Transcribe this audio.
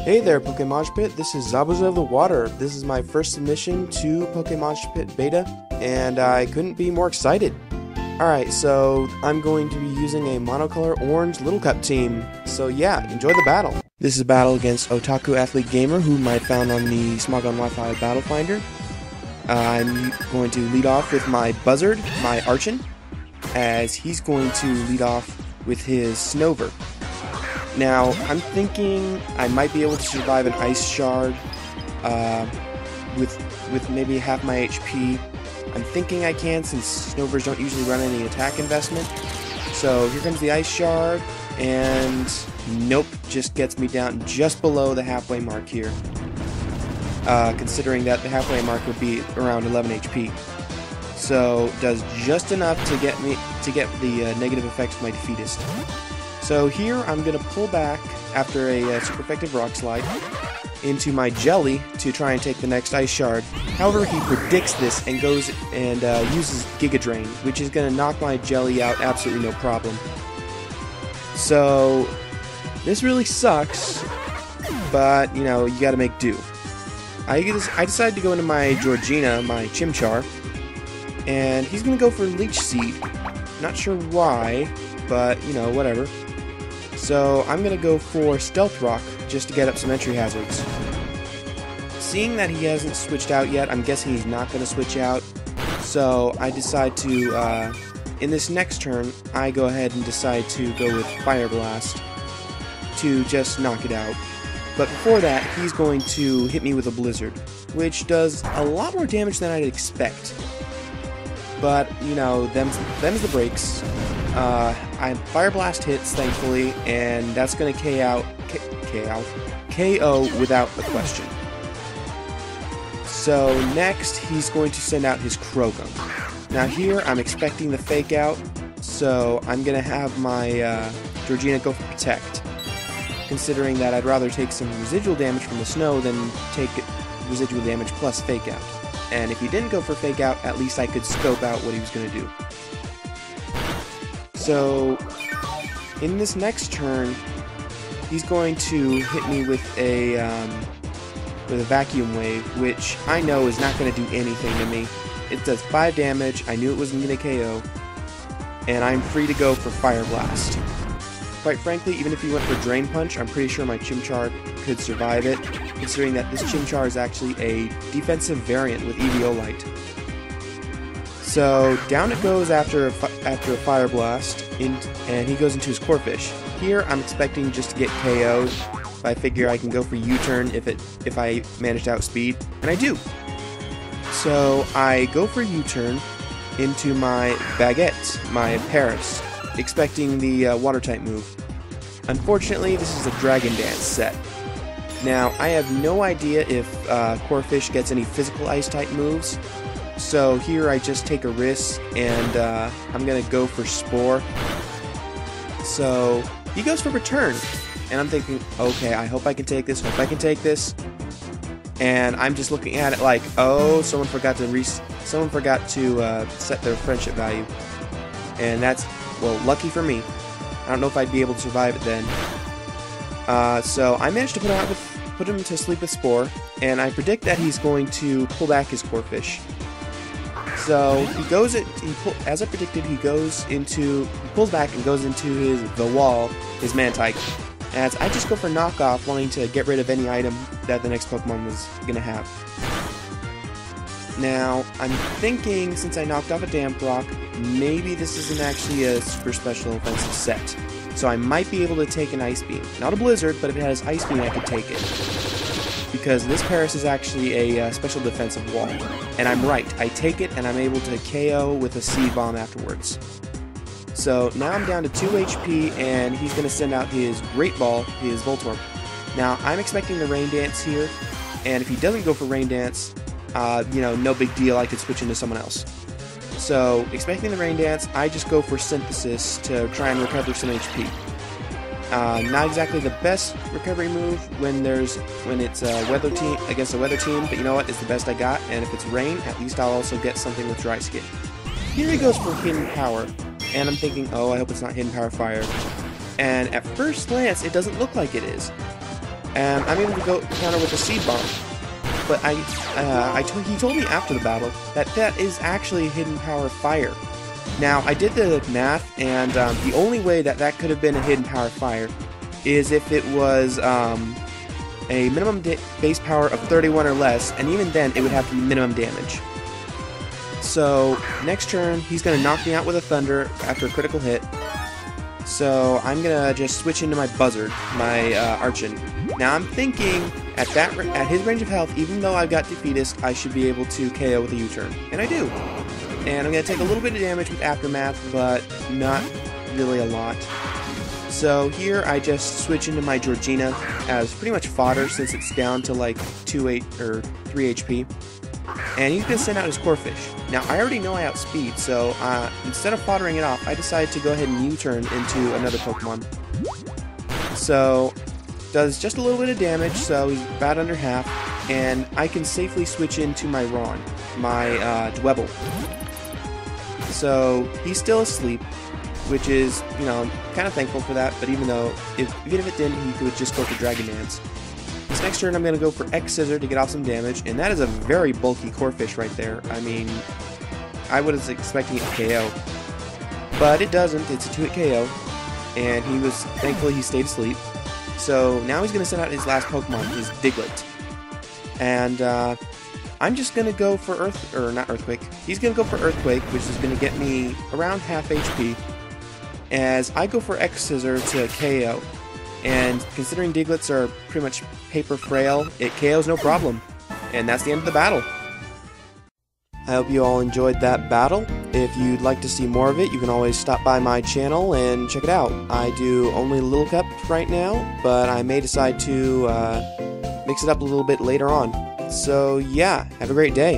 Hey there, Pokemoshpit. This is ZabuzaoftheWater. This is my first submission to Pokemoshpitbeta, and I couldn't be more excited. Alright, so I'm going to be using a monocolor orange Little Cup team. So yeah, enjoy the battle. This is a battle against OtakuAthleteGamer, whom I found on the Smogon Wi-Fi Battle Finder. I'm going to lead off with my Buzzard, my Archon, as he's going to lead off with his Snover. Now, I'm thinking I might be able to survive an Ice Shard with maybe half my HP. I'm thinking I can, since Snovers don't usually run any attack investment. So here comes the Ice Shard, and nope, just gets me down just below the halfway mark here. Considering that the halfway mark would be around 11 HP. So does just enough to get the negative effects of my defeatist. So here I'm going to pull back after a super effective Rock Slide into my Jelly to try and take the next Ice Shard. However, he predicts this and goes and uses Giga Drain, which is going to knock my Jelly out absolutely no problem. So this really sucks, but you know, you got to make do. I decided to go into my Georgina, my Chimchar, and he's going to go for Leech Seed. Not sure why, but you know, whatever. So I'm going to go for Stealth Rock just to get up some entry hazards. Seeing that he hasn't switched out yet, I'm guessing he's not going to switch out. So I decide to, in this next turn, I go ahead and decide to go with Fire Blast to just knock it out. But before that, he's going to hit me with a Blizzard, which does a lot more damage than I'd expect. But, you know, them's the breaks. Fire Blast hits, thankfully, and that's going to KO without a question. So next, he's going to send out his Krogum. Now here, I'm expecting the Fake Out, so I'm going to have my Georgina go for Protect, considering that I'd rather take some residual damage from the snow than take residual damage plus Fake Out. And if he didn't go for Fake Out, at least I could scope out what he was going to do. So, in this next turn, he's going to hit me with a Vacuum Wave, which I know is not going to do anything to me. It does 5 damage, I knew it wasn't going to KO, and I'm free to go for Fire Blast. Quite frankly, even if he went for Drain Punch, I'm pretty sure my Chimchar could survive it, considering that this Chimchar is actually a defensive variant with Eviolite. So down it goes after a Fire Blast, and he goes into his Corphish. Here I'm expecting just to get KO'd, but I figure I can go for U-turn if I manage to outspeed, and I do. So I go for U-turn into my Baguette, my Paris, expecting the Water type move. Unfortunately, this is a Dragon Dance set. Now I have no idea if Corphish gets any physical Ice type moves. So here I just take a risk, and I'm going to go for Spore. So he goes for Return, and I'm thinking, okay, I hope I can take this, And I'm just looking at it like, oh, someone forgot to set their friendship value. And that's, well, lucky for me. I don't know if I'd be able to survive it then. So I managed to put him to sleep with Spore, and I predict that he's going to pull back his Corphish. So as I predicted, he pulls back and goes into the wall, his Mantike. As I just go for Knockoff, wanting to get rid of any item that the next Pokemon was gonna have. Now, I'm thinking, since I knocked off a Damp Rock, maybe this isn't actually a super special offensive set. So I might be able to take an Ice Beam. Not a Blizzard, but if it has Ice Beam, I could take it. Because this Paris is actually a special defensive wall. And I'm right, I take it and I'm able to KO with a Seed Bomb afterwards. So now I'm down to 2 HP, and he's going to send out his Great Ball, his Voltorb. Now I'm expecting the Rain Dance here, and if he doesn't go for Rain Dance, you know, no big deal, I could switch into someone else. So expecting the Rain Dance, I just go for Synthesis to try and recover some HP. Not exactly the best recovery move when it's a weather team against a weather team, but you know what? It's the best I got, and if it's rain, at least I'll also get something with Dry Skin. Here he goes for Hidden Power, and I'm thinking, oh, I hope it's not Hidden Power Fire. And at first glance, it doesn't look like it is. and I'm able to go counter with a Seed Bomb. But he told me after the battle that that is actually a hidden power of fire. Now, I did the math, and the only way that that could have been a hidden power of fire is if it was a minimum base power of 31 or less, and even then it would have to be minimum damage. So, next turn, he's going to knock me out with a Thunder after a critical hit. So, I'm going to just switch into my Buzzard, my Archon. Now, I'm thinking, at his range of health, even though I've got Defeatist, I should be able to KO with a U-turn. And I do. And I'm going to take a little bit of damage with Aftermath, but not really a lot. So here I just switch into my Georgina as pretty much fodder since it's down to like 3 HP. And he's going to send out his Corphish. Now I already know I outspeed, so instead of foddering it off, I decided to go ahead and U-turn into another Pokemon. So does just a little bit of damage, so he's about under half, and I can safely switch into my Ron, my Dwebble. So he's still asleep, which is, you know, kind of thankful for that, but even if it didn't, he could just go for Dragon Dance. This next turn I'm going to go for X-Scissor to get off some damage, and that is a very bulky Corphish right there. I mean, I was expecting it to KO, but it doesn't. It's a 2-hit KO, and thankfully he stayed asleep. So now he's going to send out his last Pokemon, his Diglett. And I'm just going to go for Earthquake. He's going to go for Earthquake, which is going to get me around half HP, as I go for X-Scissor to KO. And considering Digletts are pretty much paper frail, it KOs no problem. And that's the end of the battle. I hope you all enjoyed that battle. If you'd like to see more of it, you can always stop by my channel and check it out. I do only Little Cup right now, but I may decide to mix it up a little bit later on. So yeah, have a great day.